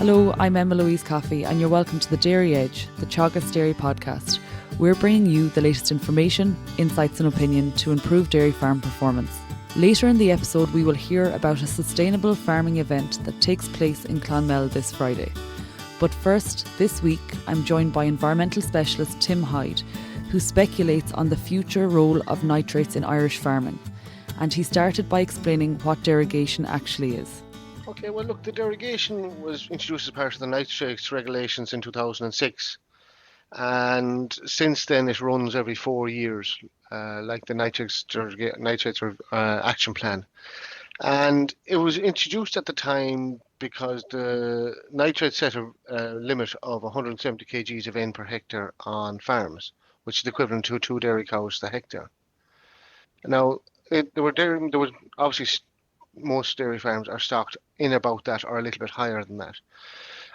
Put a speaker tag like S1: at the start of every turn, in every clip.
S1: Hello, I'm Emma-Louise Coffey and you're welcome to the Dairy Edge, the Teagasc Dairy podcast. We're bringing you the latest information, insights and opinion to improve dairy farm performance. Later in the episode we will hear about a sustainable farming event that takes place in Clonmel this Friday. But first, this week I'm joined by environmental specialist Tim Hyde, who speculates on the future role of nitrates in Irish farming. And he started by explaining what derogation actually is.
S2: Okay, well look, the derogation was introduced as part of the Nitrates regulations in 2006. And since then it runs every 4 years, like the Nitrates Action Plan. And it was introduced at the time because the nitrates set a limit of 170 kgs of N per hectare on farms, which is equivalent to 2 dairy cows per hectare. Now, there was obviously most dairy farms are stocked in about that or a little bit higher than that.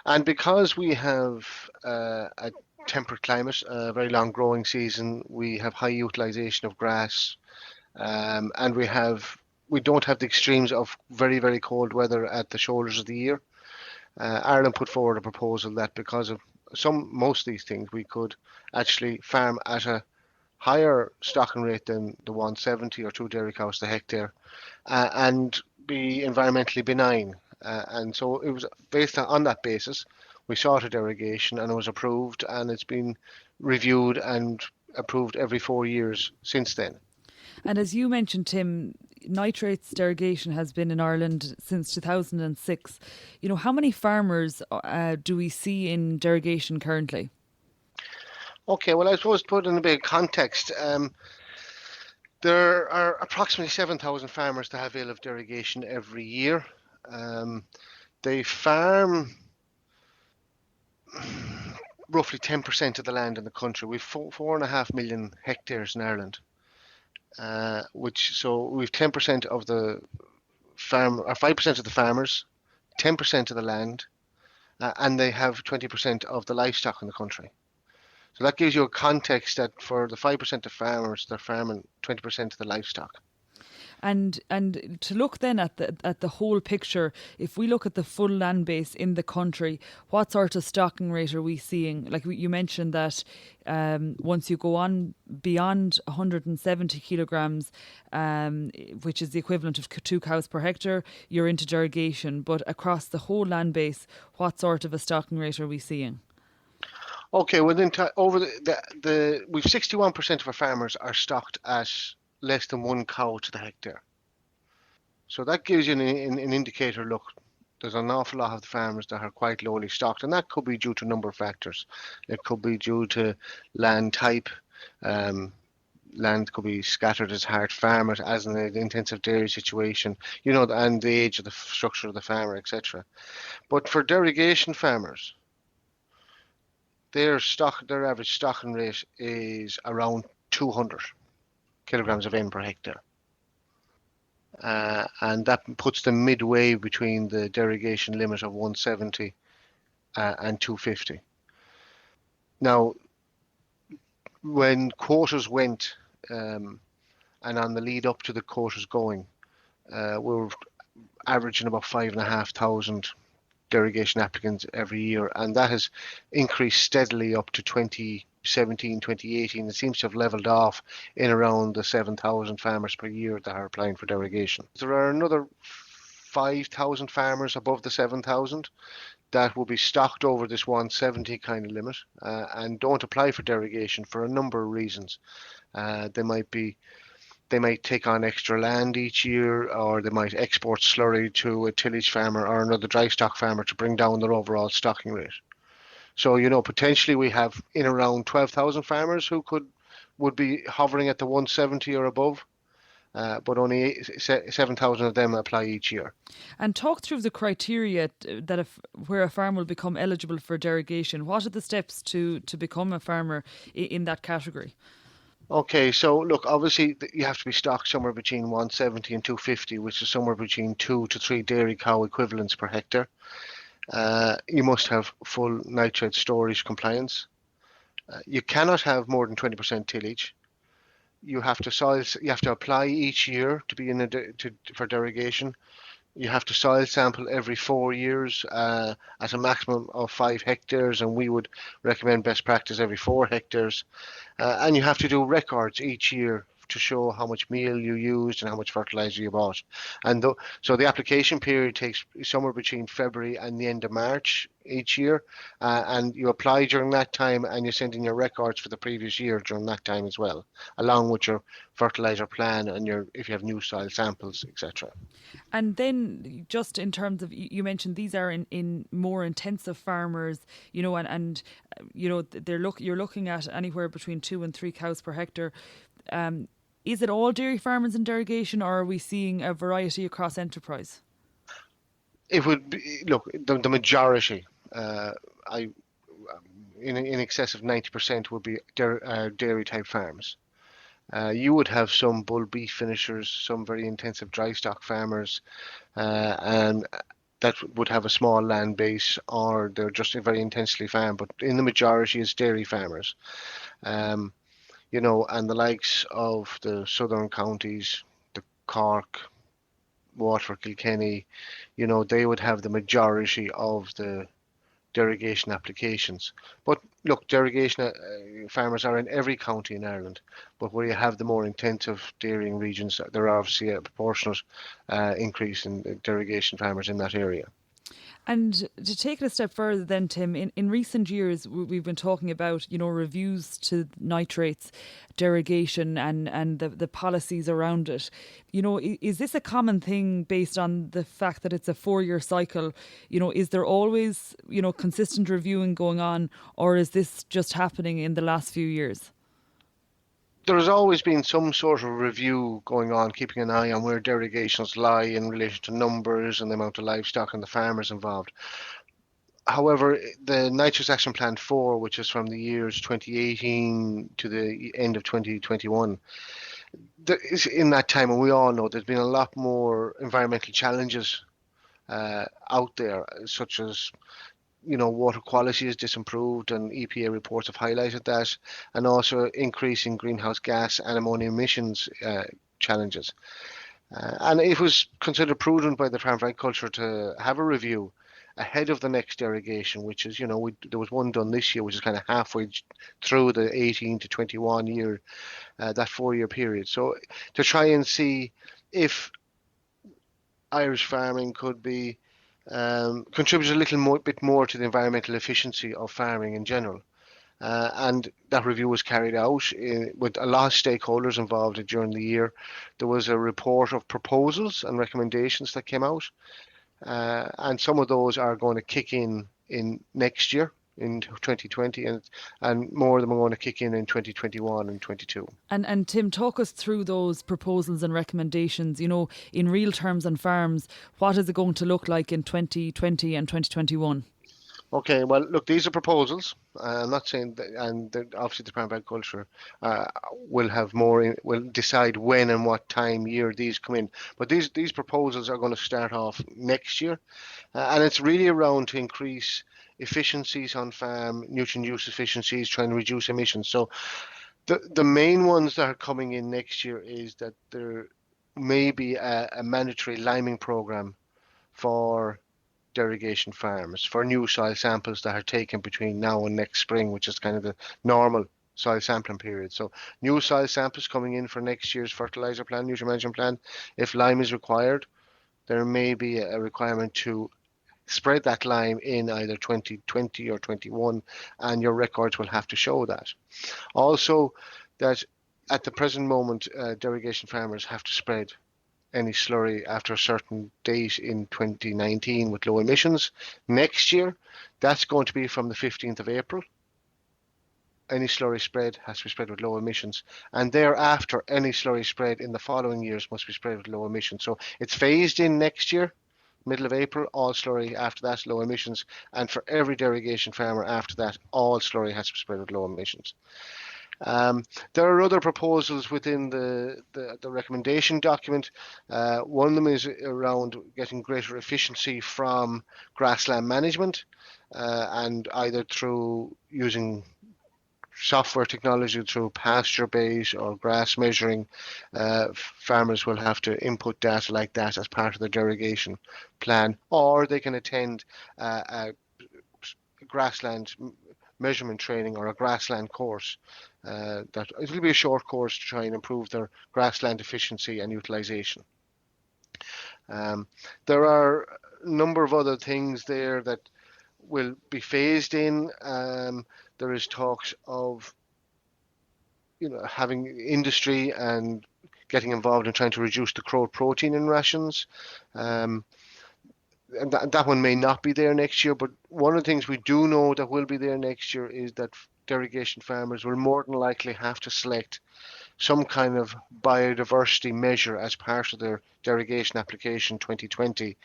S2: And because we have a temperate climate, a very long growing season, we have high utilization of grass, and we don't have the extremes of very, very cold weather at the shoulders of the year. Ireland put forward a proposal that because of most of these things, we could actually farm at a higher stocking rate than the 170 or 2 dairy cows per hectare, and be environmentally benign. And so it was based on that basis, we sought a derogation and it was approved, and it's been reviewed and approved every 4 years since then.
S1: And as you mentioned, Tim, nitrates derogation has been in Ireland since 2006. You know, how many farmers do we see in derogation currently?
S2: Okay, well, I suppose to put in a bit of context, there are approximately 7,000 farmers that avail of derogation every year. They farm roughly 10% of the land in the country. We've 4.5 million hectares in Ireland, so we've 10% of the farm, or 5% of the farmers, 10% of the land, and they have 20% of the livestock in the country. So that gives you a context that for the 5% of farmers, they're farming 20% of the livestock.
S1: And to look then at the whole picture, if we look at the full land base in the country, what sort of stocking rate are we seeing? Like you mentioned that once you go on beyond 170 kilograms, which is the equivalent of 2 cows per hectare, you're into derogation. But across the whole land base, what sort of a stocking rate are we seeing?
S2: Okay, well then we've 61% of our farmers are stocked at less than 1 cow to the hectare. So that gives you an indicator. Look, there's an awful lot of the farmers that are quite lowly stocked, and that could be due to a number of factors. It could be due to land type. Land could be scattered as hard farm, as in an intensive dairy situation, and the age of the structure of the farmer, etc. But for derogation farmers, their average stocking rate is around 200 kilograms of N per hectare. And that puts them midway between the derogation limit of 170 and 250. Now, when quotas went, and on the lead up to the quotas going, we were averaging about 5,500 derogation applicants every year, and that has increased steadily up to 2017, 2018. It seems to have leveled off in around the 7,000 farmers per year that are applying for derogation. There are another 5,000 farmers above the 7,000 that will be stocked over this 170 kind of limit and don't apply for derogation for a number of reasons. They might take on extra land each year, or they might export slurry to a tillage farmer or another dry stock farmer to bring down their overall stocking rate. So, potentially we have in around 12,000 farmers who would be hovering at the 170 or above, but only 7,000 of them apply each year.
S1: And talk through the criteria that where a farmer will become eligible for derogation. What are the steps to become a farmer in that category?
S2: Okay, so look, obviously you have to be stocked somewhere between 170 and 250, which is somewhere between 2 to 3 dairy cow equivalents per hectare. You must have full nitrate storage compliance. You cannot have more than 20% tillage. You have to apply each year to be for derogation. You have to soil sample every 4 years at a maximum of 5 hectares, and we would recommend best practice every 4 hectares. And you have to do records each year to show how much meal you used and how much fertilizer you bought. And so the application period takes somewhere between February and the end of March each year. And you apply during that time, and you send in your records for the previous year during that time as well, along with your fertilizer plan and if you have new soil samples, etc.
S1: And then just in terms of, you mentioned these are in more intensive farmers, you're looking at anywhere between 2 and 3 cows per hectare. Is it all dairy farmers in derogation, or are we seeing a variety across enterprise?
S2: It would be, look, the majority, in excess of 90% would be dairy type farms. You would have some bull beef finishers, some very intensive dry stock farmers, and that would have a small land base, or they're just very intensely farmed. But in the majority is dairy farmers, and the likes of the southern counties, the Cork, Waterford, Kilkenny, they would have the majority of the derogation applications. But look, derogation farmers are in every county in Ireland, but where you have the more intensive dairying regions, there are obviously a proportionate increase in derogation farmers in that area.
S1: And to take it a step further then, Tim, in recent years, we've been talking about, reviews to nitrates, derogation and the policies around it. Is this a common thing based on the fact that it's a 4-year cycle? Is there always, consistent reviewing going on, or is this just happening in the last few years?
S2: There has always been some sort of review going on, keeping an eye on where derogations lie in relation to numbers and the amount of livestock and the farmers involved. However, the Nitrates Action Plan 4, which is from the years 2018 to the end of 2021, in that time, and we all know there's been a lot more environmental challenges out there, such as water quality is disimproved, and EPA reports have highlighted that, and also increasing greenhouse gas and ammonia emissions challenges. And it was considered prudent by the Department of Agriculture to have a review ahead of the next derogation, which is, there was one done this year, which is kind of halfway through the 18 to 21 year, that 4-year period. So to try and see if Irish farming could be contribute a little bit more to the environmental efficiency of farming in general. And that review was carried out with a lot of stakeholders involved during the year. There was a report of proposals and recommendations that came out, and some of those are going to kick in next year, in 2020, and more of them are going to kick in 2021 and 22.
S1: And Tim, talk us through those proposals and recommendations, in real terms on farms. What is it going to look like in 2020 and 2021?
S2: Okay, well, look, these are proposals. I'm not saying that, and obviously the Department of Agriculture will decide when and what year these come in. But these proposals are going to start off next year, and it's really around to increase efficiencies on farm, nutrient use efficiencies, trying to reduce emissions. So the main ones that are coming in next year is that there may be a mandatory liming program for derogation farms for new soil samples that are taken between now and next spring, which is kind of the normal soil sampling period. So new soil samples coming in for next year's fertilizer plan, nutrient management plan. If lime is required, there may be a requirement to spread that lime in either 2020 or 21, and your records will have to show that. Also, that at the present moment, derogation farmers have to spread any slurry after a certain date in 2019 with low emissions. Next year, that's going to be from the 15th of April. Any slurry spread has to be spread with low emissions, and thereafter any slurry spread in the following years must be spread with low emissions. So it's phased in next year, middle of April, all slurry, after that low emissions, and for every derogation farmer after that, all slurry has to be spread with low emissions. There are other proposals within the recommendation document. One of them is around getting greater efficiency from grassland management, and either through using software technology through pasture base or grass measuring, farmers will have to input data like that as part of the derogation plan, or they can attend a grassland measurement training or a grassland course. That it'll be a short course to try and improve their grassland efficiency and utilization. There are a number of other things there that will be phased in. There is talks of having industry and getting involved in trying to reduce the crowed protein in rations. And that one may not be there next year, but one of the things we do know that will be there next year is that derogation farmers will more than likely have to select some kind of biodiversity measure as part of their derogation application 2020,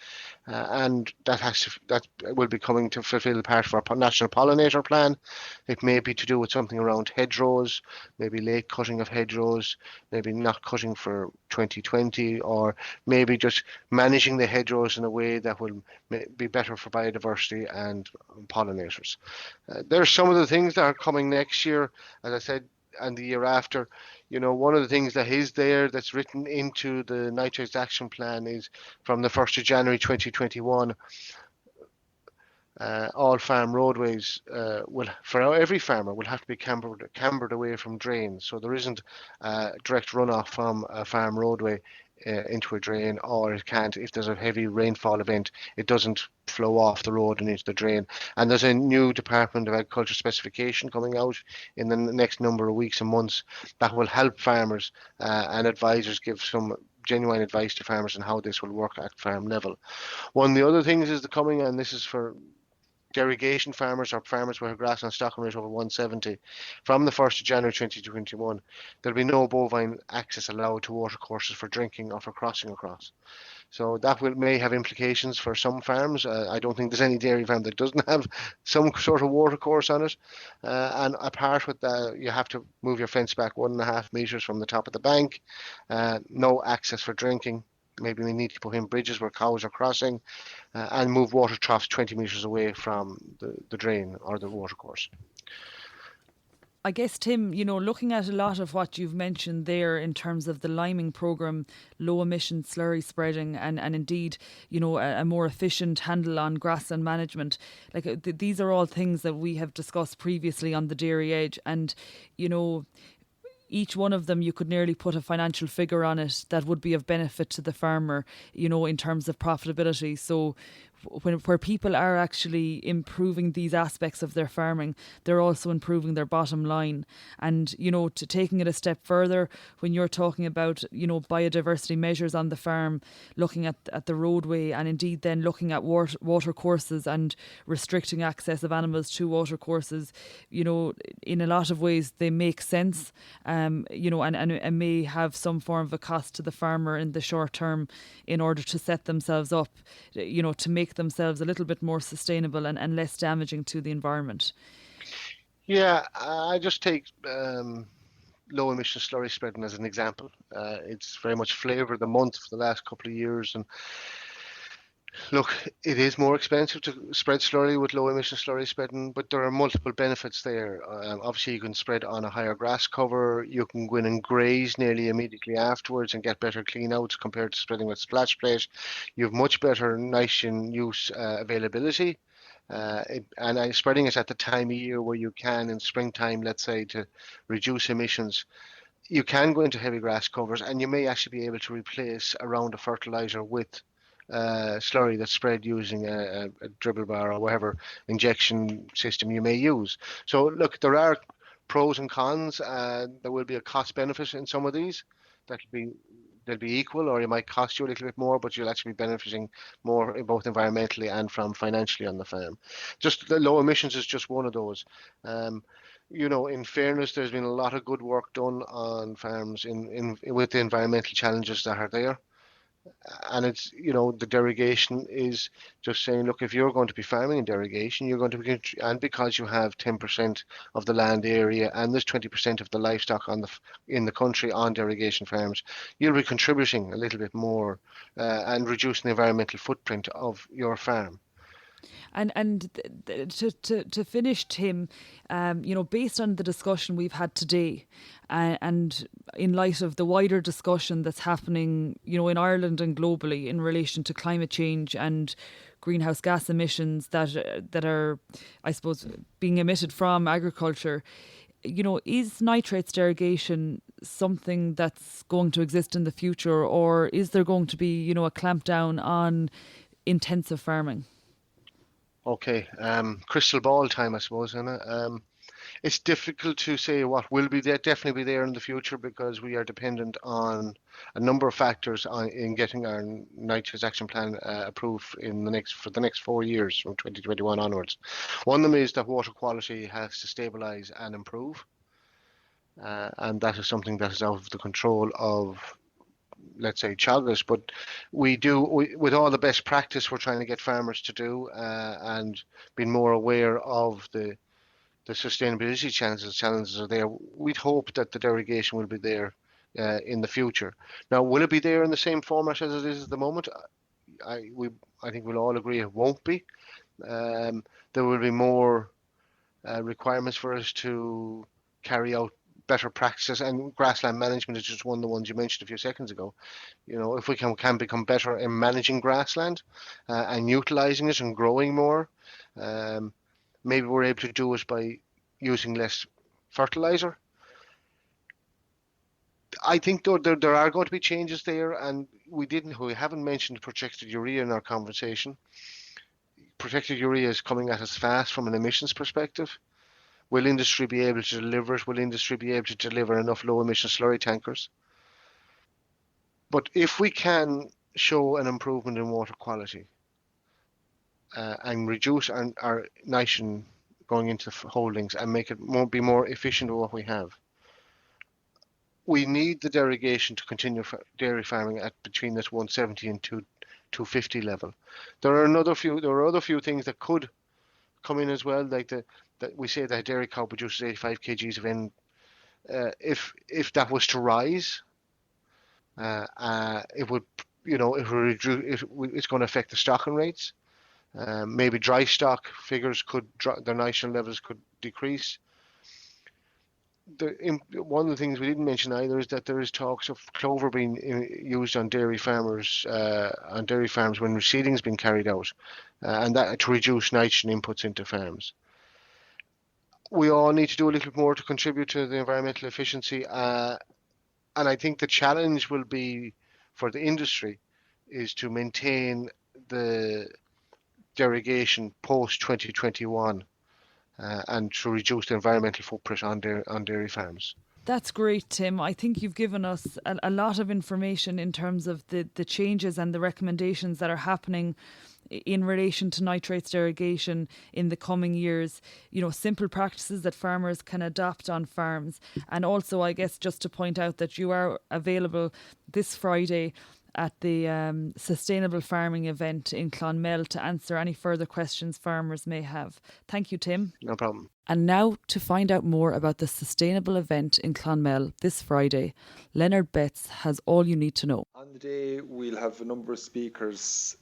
S2: and that will be coming to fulfil part of our national pollinator plan. It may be to do with something around hedgerows, maybe late cutting of hedgerows, maybe not cutting for 2020, or maybe just managing the hedgerows in a way that will be better for biodiversity and pollinators. There are some of the things that are coming next year, as I said, and the year after. One of the things that is there that's written into the Nitrates Action Plan is from the 1st of January 2021, all farm roadways for every farmer will have to be cambered away from drains. So there isn't direct runoff from a farm roadway into a drain, or it can't, if there's a heavy rainfall event, it doesn't flow off the road and into the drain. And there's a new Department of Agriculture specification coming out in the next number of weeks and months that will help farmers and advisors give some genuine advice to farmers on how this will work at farm level. One of the other things is coming, and this is for derogation farmers or farmers with a grassland stocking rate over 170, from the 1st of January 2021, there'll be no bovine access allowed to watercourses for drinking or for crossing across. So that may have implications for some farms. I don't think there's any dairy farm that doesn't have some sort of watercourse on it. And apart with that, you have to move your fence back 1.5 meters from the top of the bank. No access for drinking. Maybe we need to put in bridges where cows are crossing, and move water troughs 20 metres away from the drain or the watercourse.
S1: I guess, Tim, looking at a lot of what you've mentioned there in terms of the liming programme, low emission slurry spreading, and indeed, a more efficient handle on grassland management, these are all things that we have discussed previously on the Dairy Edge, and, each one of them, you could nearly put a financial figure on it that would be of benefit to the farmer, in terms of profitability. So where people are actually improving these aspects of their farming, they're also improving their bottom line. And, to taking it a step further, when you're talking about, biodiversity measures on the farm, looking at the roadway, and indeed then looking at water courses and restricting access of animals to water courses, in a lot of ways they make sense, and may have some form of a cost to the farmer in the short term in order to set themselves up, to make themselves a little bit more sustainable and less damaging to the environment.
S2: Yeah, I just take low emission slurry spreading as an example. It's very much flavour of the month for the last couple of years, and look, it is more expensive to spread slurry with low emission slurry spreading, but there are multiple benefits there. Obviously, you can spread on a higher grass cover. You can go in and graze nearly immediately afterwards and get better clean outs compared to spreading with splash plate. You have much better nitrogen use availability. And spreading it at the time of year where you can, in springtime, let's say, to reduce emissions. You can go into heavy grass covers, and you may actually be able to replace a round of fertilizer with slurry that's spread using a dribble bar or whatever injection system you may use. So look, there are pros and cons. There will be a cost benefit in some of these. They'll be equal, or it might cost you a little bit more, but you'll actually be benefiting more both environmentally and from financially on the farm. Just the low emissions is just one of those. In fairness, there's been a lot of good work done on farms with the environmental challenges that are there. And it's, the derogation is just saying, look, if you're going to be farming in derogation, you're going to be, and because you have 10% of the land area and there's 20% of the livestock in the country on derogation farms, you'll be contributing a little bit more and reducing the environmental footprint of your farm.
S1: And to finish, Tim, based on the discussion we've had today, and in light of the wider discussion that's happening, in Ireland and globally in relation to climate change and greenhouse gas emissions that are, I suppose, being emitted from agriculture, is nitrates derogation something that's going to exist in the future, or is there going to be, a clampdown on intensive farming?
S2: Okay, crystal ball time, I suppose, Anna. It's difficult to say what will be there, definitely be there in the future, because we are dependent on a number of factors in getting our Nitrates Action Plan approved for the next 4 years from 2021 onwards. One of them is that water quality has to stabilise and improve, and that is something that is out of the control of, let's say, Teagasc, but with all the best practice we're trying to get farmers to do, and being more aware of the sustainability challenges are there. We'd hope that the derogation will be there in the future. Now, will it be there in the same format as it is at the moment? I think we'll all agree it won't be. There will be more requirements for us to carry out better practices, and grassland management is just one of the ones you mentioned a few seconds ago. If we can become better in managing grassland and utilizing it and growing more, maybe we're able to do it by using less fertilizer. I think there are going to be changes there, and we haven't mentioned protected urea in our conversation. Protected urea is coming at us fast from an emissions perspective. Will industry be able to deliver it? Will industry be able to deliver enough low emission slurry tankers? But if we can show an improvement in water quality and reduce our nitrogen going into holdings and make it be more efficient with what we have, we need the derogation to continue dairy farming at between this 170 and 250 level. There are other few things that could come in as well, like that we say that a dairy cow produces 85 kgs of N. If that was to rise, it would, it's going to affect the stocking rates. Maybe dry stock figures their nitrogen levels could decrease. One of the things we didn't mention either is that there is talks of clover being used on dairy farms when reseeding has been carried out, and that to reduce nitrogen inputs into farms. We all need to do a little more to contribute to the environmental efficiency, and I think the challenge will be for the industry is to maintain the derogation post 2021 and to reduce the environmental footprint on dairy farms.
S1: That's great, Tim. I think you've given us a lot of information in terms of the changes and the recommendations that are happening in relation to nitrates derogation in the coming years, simple practices that farmers can adopt on farms. And also, I guess, just to point out that you are available this Friday at the Sustainable Farming event in Clonmel to answer any further questions farmers may have. Thank you, Tim.
S2: No problem.
S1: And now, to find out more about the sustainable event in Clonmel this Friday, Leonard Betts has all you need to know.
S3: On the day, we'll have a number of speakers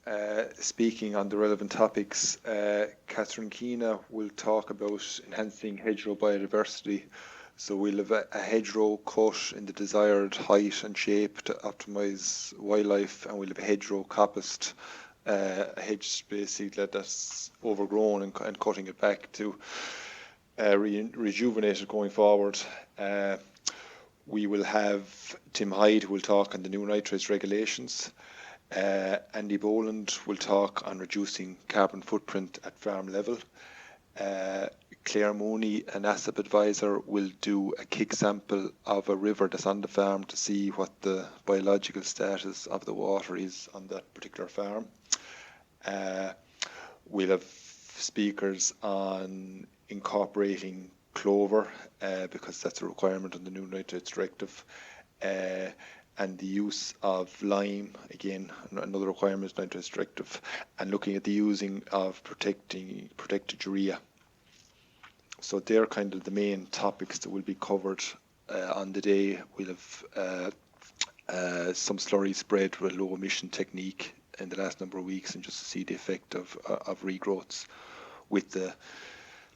S3: speaking on the relevant topics. Catherine Keena will talk about enhancing hedgerow biodiversity. So we'll have a hedgerow cut in the desired height and shape to optimise wildlife, and we'll have a hedgerow coppiced, a hedge basically that's overgrown and cutting it back to rejuvenate it going forward. We will have Tim Hyde who will talk on the new nitrates regulations. Andy Boland will talk on reducing carbon footprint at farm level. Claire Mooney, an ASSAP advisor, will do a kick sample of a river that's on the farm to see what the biological status of the water is on that particular farm. We'll have speakers on incorporating clover, because that's a requirement on the new Nitrates Directive, and the use of lime, again, another requirement of Nitrates Directive, and looking at the using of protected urea. So they're kind of the main topics that will be covered on the day. We'll have some slurry spread with a low emission technique in the last number of weeks, and just to see the effect of regrowths with the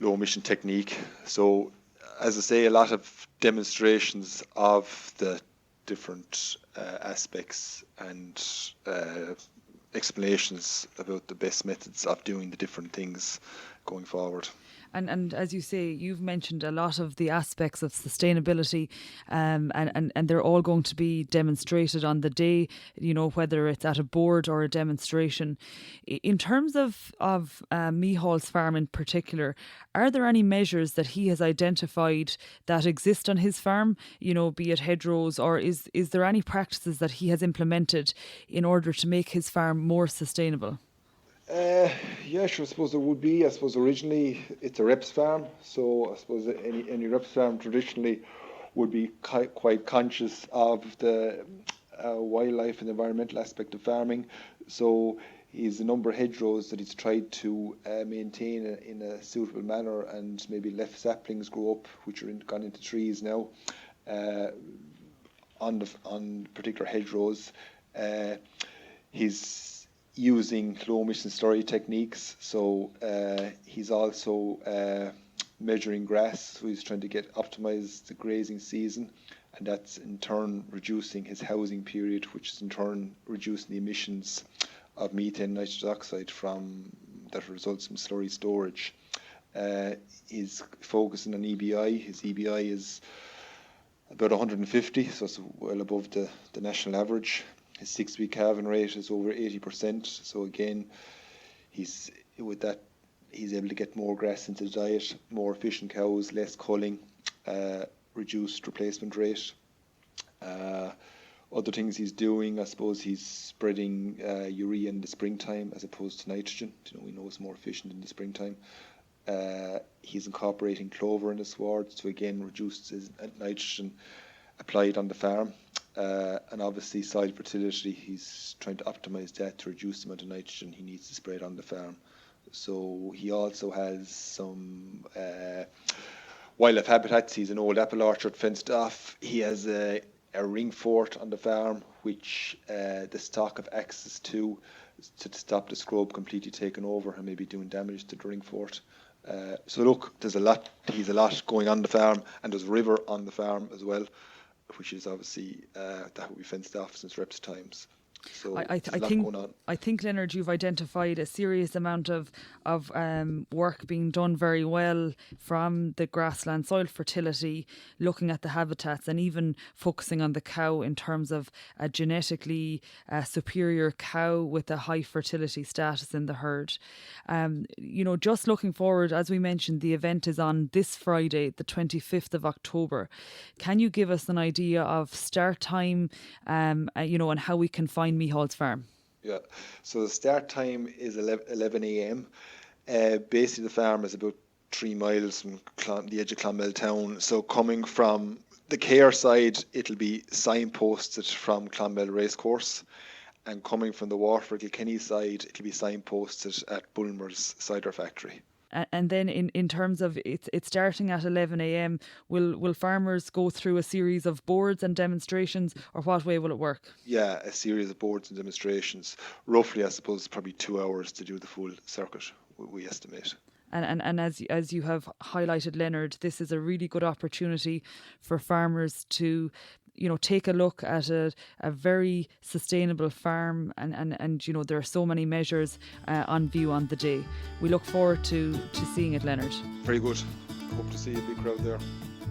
S3: low emission technique. So, as I say, a lot of demonstrations of the different aspects and explanations about the best methods of doing the different things going forward.
S1: And as you say, you've mentioned a lot of the aspects of sustainability, and they're all going to be demonstrated on the day, whether it's at a board or a demonstration. In terms of Micheál's farm in particular, are there any measures that he has identified that exist on his farm, be it hedgerows, or is there any practices that he has implemented in order to make his farm more sustainable?
S3: Yeah, sure. I suppose there would be. I suppose originally it's a reps farm, so I suppose any reps farm traditionally would be quite conscious of the wildlife and environmental aspect of farming. So he's a number of hedgerows that he's tried to maintain in a suitable manner, and maybe left saplings grow up, which are gone into trees now on particular hedgerows. He's using low emission slurry techniques, so he's also measuring grass, so he's trying to optimize the grazing season, and that's in turn reducing his housing period, which is in turn reducing the emissions of methane, nitrous oxide that results from slurry storage. He's focusing on EBI. His EBI is about 150, so it's well above the national average. His 6-week calving rate is over 80%. So again, he's able to get more grass into the diet, more efficient cows, less culling, reduced replacement rate. Other things he's doing, I suppose he's spreading urea in the springtime as opposed to nitrogen. We know it's more efficient in the springtime. He's incorporating clover in the sward to again reduce his nitrogen applied on the farm. And obviously soil fertility, he's trying to optimize that to reduce the amount of nitrogen he needs to spread on the farm. So he also has some wildlife habitats. He's an old apple orchard fenced off. He has a ring fort on the farm, which the stock have access to stop the scrub completely taking over and maybe doing damage to the ring fort. So look, he's a lot going on the farm, and there's a river on the farm as well, which is obviously that will be fenced off since reps times. So
S1: I think, Leonard, you've identified a serious amount of work being done very well from the grassland soil fertility, looking at the habitats, and even focusing on the cow in terms of a genetically superior cow with a high fertility status in the herd. Just looking forward, as we mentioned, the event is on this Friday, the 25th of October. Can you give us an idea of start time, and how we can find Micheál's farm?
S3: Yeah, so the start time is 11 a.m. Basically, the farm is about 3 miles from the edge of Clonmel town. So coming from the Care side, it'll be signposted from Clonmel Racecourse, and coming from the Waterford Kilkenny side, it'll be signposted at Bulmer's cider factory.
S1: And then in terms of it's starting at 11 a.m, will farmers go through a series of boards and demonstrations, or what way will it work?
S3: Yeah, a series of boards and demonstrations. Roughly, I suppose, probably 2 hours to do the full circuit, we estimate.
S1: And as you have highlighted, Leonard, this is a really good opportunity for farmers to take a look at a very sustainable farm, and there are so many measures on view on the day. We look forward to seeing it, Leonard.
S3: Very good. Hope to see a big crowd there.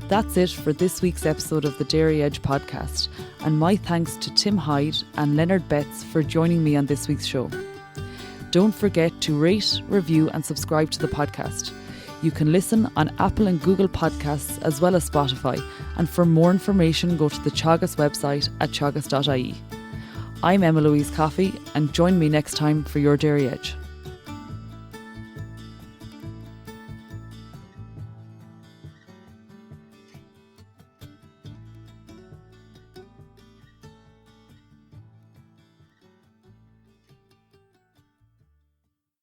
S1: That's it for this week's episode of the Dairy Edge podcast, and my thanks to Tim Hyde and Leonard Betts for joining me on this week's show. Don't forget to rate, review and subscribe to the podcast. You can listen on Apple and Google Podcasts as well as Spotify, and for more information go to the Teagasc website at teagasc.ie. I'm Emma-Louise Coffey, and join me next time for your Dairy Edge.